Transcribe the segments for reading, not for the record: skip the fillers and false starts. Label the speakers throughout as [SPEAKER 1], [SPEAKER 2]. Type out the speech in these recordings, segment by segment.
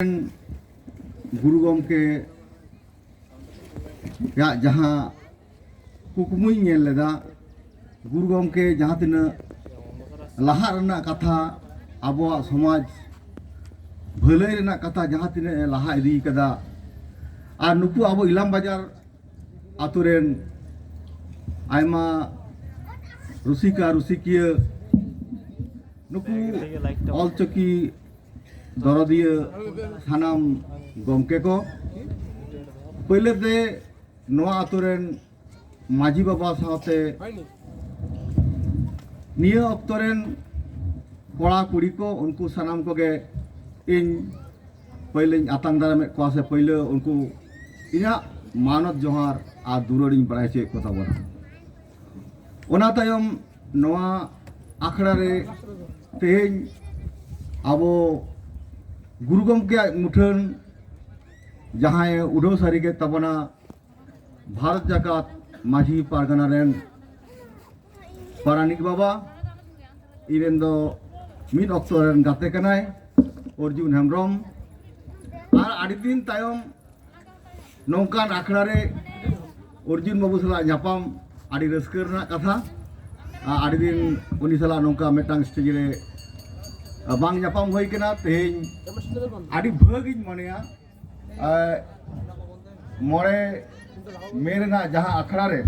[SPEAKER 1] गुरु गमके जहाँ कुकमुई नेल लेदा गुरु गमके जहाँ तिना लहा रना कथा आबोआ समाज भलाई रना कथा जहाँ तिना लहा इदी कदा आर नुकु आबो इलाम बाजार आतुरेन आयमा रुसिका रुसिकिया नुकु ऑलचकी दरदिया सानाम गमके को पहले ते नवा आतुरेन माजी बाबा साथे निया अक्तरेन कोड़ा कुड़ी को उनको सानाम को गे इन पहले आतंग दाराम को से पहले उनको इना मानत जोहार आ दुरड़िन बड़ाई चे को ताबना ओना तायम नवा आखड़ा रे तेज आबो गुरु गमके मुठन जहाँ उड़ो सारी के तबना भारत जाकात माझी पारगना रेन पारानिक बाबा इवेन दो मिन अक्टोरेन गाते कनाय अर्जुन हेम्ब्रम आर आड़ी दिन तायम नौकान आखड़ा रे अर्जुन बाबू सला न्यापाम आड़ी रस्कर ना कथा आड़ी दिन उनी सला नौका मेटांग स्टेज रे बांग न्यापाम होई केना तेज आड़ी भागिन मनेया मोरे मेरे ना जहाँ आखड़ा रे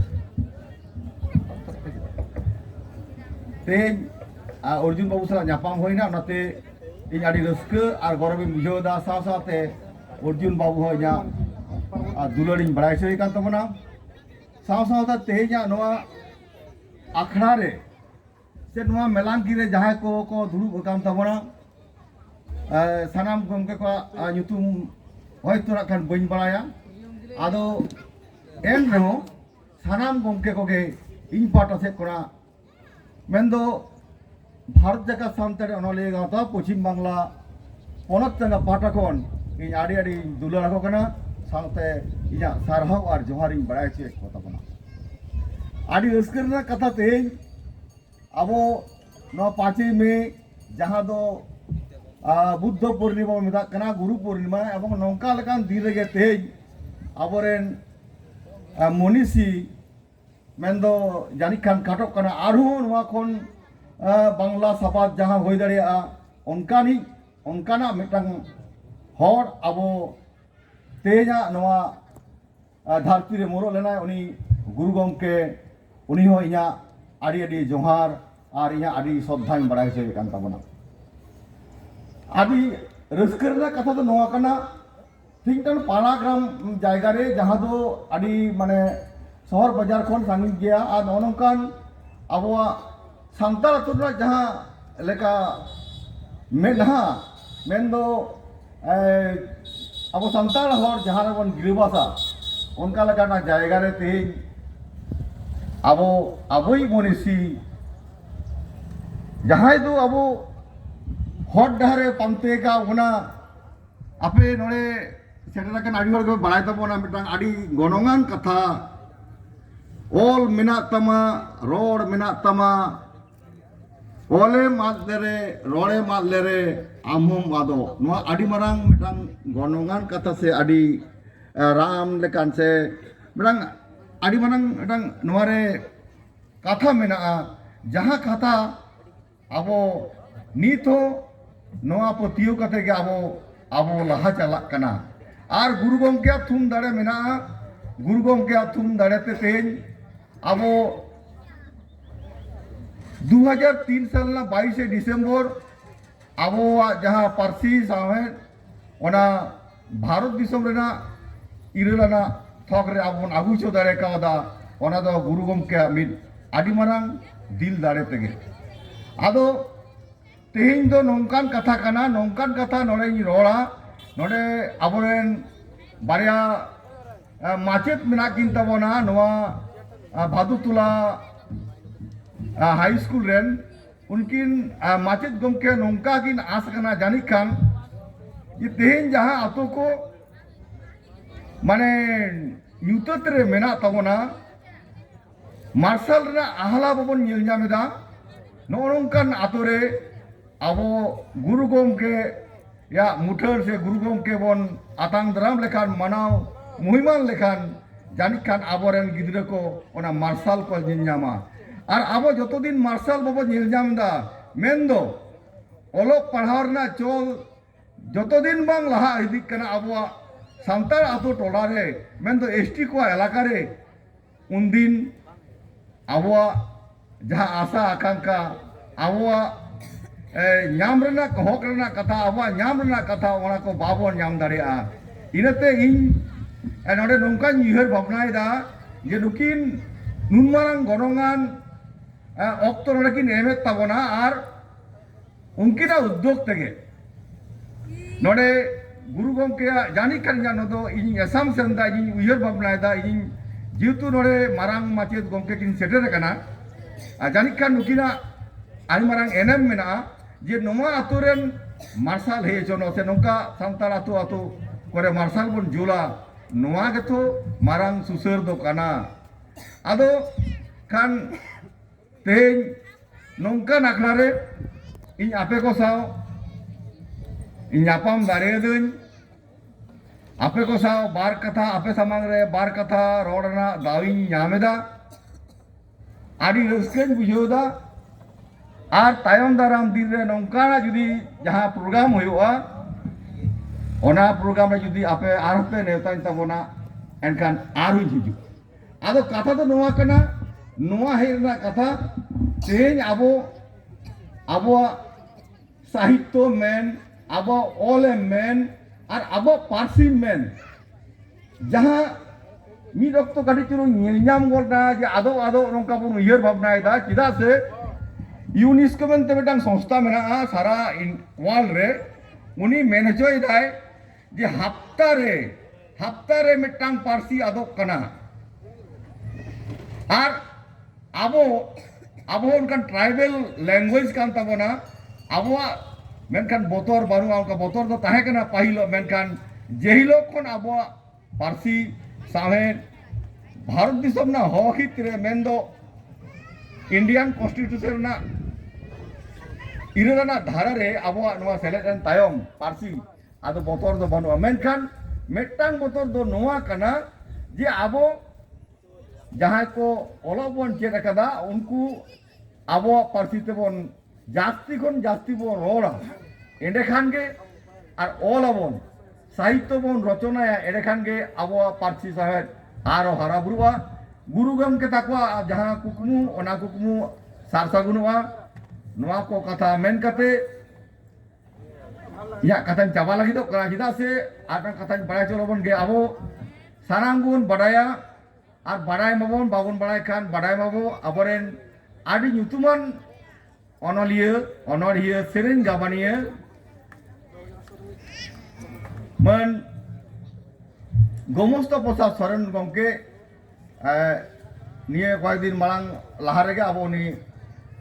[SPEAKER 1] तेज अर्जुन बाबू सला न्यापाम होइना नाते इन आड़ी रस्का आर गौरव बुझाव दा साव साथे अर्जुन बाबू हो इना दुलारिन बड़ाई सही कान तबना साव साव तेज नवा आखड़ा रे से नवा मेलांकी रे जहाँ को दुरुब कान तबना सानाम गमके को ᱧᱩᱛᱩᱢ होयतो नाखान बइन बड़ाया आदो एन रहो सानाम गमके को गे इन पाटा से कोना मेंदो भारत जाका सानताड़ी अनलिया गावता पश्चिम बांगला पोनत तंगा पाटा कोन इन आड़ी आड़ी दुलार को कना सानते इया सारहाव आर जोहार इन बड़ाय चे को तबना आड़ी रस्कर ना कथा तेज अब नो 5 मई जहाँ दो बुद्ध पूर्णिमा मेदा कना गुरु पूर्णिमा एवं नौका लेकान दिन रे तेज आबोरेन मनीषी मेंदो जानी खान काटो कना आरहु नवा कोन बांग्ला सभा जहाँ होई दाड़िया ओनकानी ओनकाना मिटांग हर आबो तेजा नवा धरती रे मोरो लेना उनी गुरु गमके उनी हो इया आड़ी आड़ी जोहार आर इया आड़ी श्रद्धाई बड़ाई से कान ताबना आदि रस्कर ना कथा तो नवा कना थिंगटन पाला ग्राम जायगा रे जहाँ दो आदि माने शहर बाजार खन सांगिन गया आर नौनकान आबोआ सांताल अतु रे जहाँ लेका मेनहा मेन दो अब सांताल हर जहाँ रे बन गिरिबासा उनका लेकाना जायगा रे तेज आबो आबोई मनीषी जहाँ दो आबो हट डहारे पांते का उना आपे नोड़े सेटरा के नाड़ी को बड़ाई तबोना मिटांग आड़ी गणोंगान कथा ओल मिना तमा रोड मिना तमा ओले मादलेरे रोड़े मादलेरे आमहुम आदो नोआ आड़ी मरांग मिटांग गणोंगान कथा से आड़ी राम लेकान से मिटांग आड़ी मरांग मिटांग नोआरे कथा मिना जहाँ कथा आबो नीतो नवा पतियो कते के आबो आबो लहा चला कना आर गुरु गमके थुम दाड़े मेना गुरु गमके थुम दाड़े ते तेज आबो 2003 साल ना 22 डिसेम्बर आबो जहाँ पारसी सावे ओना भारत दिसम रेना इरलाना थक रे आबो आगु चो दाड़े कादा ओना दो गुरु गमके मिद आदि मारांग दिल दाड़े तेगे आदो तेहिं दो नौकान कथा कना नौकान कथा नोड़े रोड़ा नोड़े आबोरेन बारिया माचेत मेना किन तबोना नवा भादुतुला हाई स्कूल रेन उनकिन माचेत गमके नौका किन आस कना जानी खान ये तेहिं जहाँ आतो को माने यूतत रे मेना तबोना मार्शल रे आहला बाबन निल जामेदा नौनकान आतो रे अब गुरु गमके या मुठर से गुरु गमके बन आतांग दाराम लेखान मानाव मुहिमान लेखान जानिक खान आबोरेन गिद्रा को ओना मार्शल को जिन्नामा और आबो जतो दिन मार्शल बाबो निलजामदा मेंदो ओलोक पढ़ावरना चोल जतो दिन बांग लहा हिदिक कना आबो सांतार आतो टोला रे मेंदो एसटी को एलाका रे उनदिन आबो जहाँ आशा आकांक्षा आबो ᱧᱟᱢ ᱨᱮᱱᱟᱜ ᱦᱚᱠ ᱨᱮᱱᱟᱜ ᱠᱟᱛᱷᱟ ᱟᱵᱚᱣᱟᱜ ᱧᱟᱢ ᱨᱮᱱᱟᱜ ᱠᱟᱛᱷᱟ ᱚᱱᱟ ᱠᱚ ᱵᱟᱵᱚᱱ ᱧᱟᱢ ᱫᱟᱲᱮᱭᱟᱜᱼᱟ ᱤᱱᱟᱹᱛᱮ ᱤᱧ ᱱᱚᱰᱮ ᱱᱚᱝᱠᱟᱧ ᱩᱭᱦᱟᱹᱨ ᱵᱷᱟᱵᱽᱱᱟᱭᱮᱫᱟ ᱡᱮ ᱱᱩᱠᱤᱱ ᱱᱩᱱ ᱢᱟᱨᱟᱝ ᱜᱚᱱᱚᱝᱟᱱ ᱚᱠᱛᱚ ᱱᱚᱰᱮ ᱠᱤᱱ ᱮᱢᱮᱫ ᱛᱟᱵᱚᱱᱟ ᱟᱨ ᱩᱱᱠᱤᱱᱟᱜ ᱩᱫᱽᱫᱳᱜᱽ ᱛᱮᱜᱮ ᱱᱚᱰᱮ ᱜᱩᱨᱩ ᱜᱚᱢᱠᱮᱭᱟᱜ ᱡᱟᱹᱱᱤᱡ ᱠᱷᱟᱱ ᱱᱚᱰᱮ ᱤᱧ ᱟᱥᱟᱢ ᱥᱮᱱ ᱫᱟ ᱤᱧ ᱩᱭᱦᱟᱹᱨ ᱵᱷᱟᱵᱽᱱᱟᱭᱮᱫᱟ ᱤᱧ ᱡᱮᱦᱮᱛु ᱱᱚᱰᱮ ᱢᱟᱨᱟᱝ ᱢᱟᱪᱮᱫ ᱜᱚᱢᱠᱮ ᱠᱤᱱ ᱥᱮᱴᱮᱨ ᱟᱠᱟᱱᱟ ᱟᱨ ᱡᱟᱹᱱᱤᱡ ᱠᱷᱟᱱ ᱱᱩᱠᱤᱱᱟᱜ ᱟᱹᱰᱤ ᱢᱟᱨᱟᱝ ᱮᱱᱮᱢ ᱢᱮᱱᱟᱜᱼᱟ जे नोमा आतुरेन मार्शल हे चनो से नोंका सांताल आतु आतु करे मार्शल बन जुला नोआ गेतो मारांग सुसर दो काना आदो खान तेज नोंका नाखना रे इन आपे को साव इन यापाम दारे दिन आपे को साव बार कथा आपे सामांग रे बार कथा रोडना दाविन यामेदा आदि रस्केन बुझोदा और तायम दाराम दिन रे नौकाना जुदी जहाँ प्रोग्राम हुआ ओना प्रोग्राम रे जुदी आपे आरपे नेवता तबोना एनखान आरु हिजु आदो कथा तो नोआ कना नोआ हेरना कथा तेज आबो आबो साहित्य मेन आबो ओले मेन और आबो पारसी मेन जहाँ मी रक्त काटी चुरु निलजाम गोलना जे आदो आदो नौका बन उयहर भावनायदा चिदा से यूनेस्को मेनते मिटांग संस्था मेना सारा वर्ल्ड रे उनी मेनेजोय दाय जे हफ्ता रे मिटांग पारसी आदो कना और आबो उनकान ट्राइबल लैंग्वेज कान तबोना आबो मेनखान बोतर बानुआ उनका बोतर दो ताहे कना पाहिलो मेनखान जेहिलो खन आबो पारसी सावे भारत दिसम ना हकित रे मेनदो इंडियन कॉन्स्टिट्यूशन ना इरना धारा रे आबोआ नोआ सेलेदन तायम पारसी आदो बोतर दो बानुआ मेनखान मेटांग बोतर दो नोआ कना जे आबो जहां को ओलोबन चेक कदा उनको आबो पारसी तेबन जास्ती खन जास्ती बन रोड़ा एंडे खान के और ओलाबन साहित्य बन रचनाया एंडे खान के आबो पारसी साहेब आरो हारा बुरुआ गुरु गमके ताकवा जहां कुकमु ओना कुकमु सारसागुनुआ नोआ को कथा मेन कते या कथा चाबा लगी तो करा चिदा से आटा कथा बड़ा चलोबन गे आबो सानांगुन बडाया और बडाय माबन बाबन बडाय खान बडाय माबो आबरेन आदि ᱧᱩᱛᱩᱢᱟᱱ अनलिया सेरेन गाबानिया मन गोमस्त प्रसाद सरन गमके निये कय दिन मांग लहा रेगे अब उनी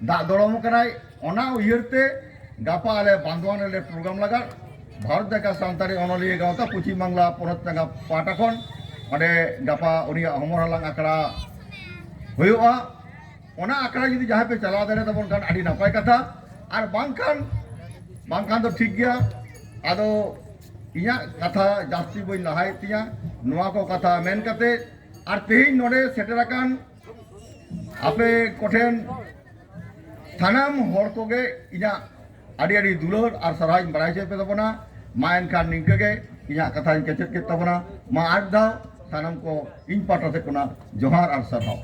[SPEAKER 1] दाग दड़म कनाय ओना उयहरते गापा आले बांधवान ले प्रोग्राम लगा भारत जायगा सानतारी अनलिया गावता पश्चिम बांगला पनत जायगा पाटा खन अडे गापा उनी हमर हलांग आकड़ा हुआ ओना आकड़ा जुदी जहाँ पे चला दाड़े तबन खान आदि नापाय कथा और बांखान तो ठीक गया आदो इया कथा जास्ती बई लहाय तिया नोआ को कथा मेन कते और तेहिं नोडे सेटराकान आपे कोठेन थानाम हर कोगे इया आदि आदि दुलर और सराय बड़ाई पे तबना मा एनखान निंकगे इया कथा केचेत के तबना मा आठ दाव थानाम को इन पाटा से कोना जोहार और सराव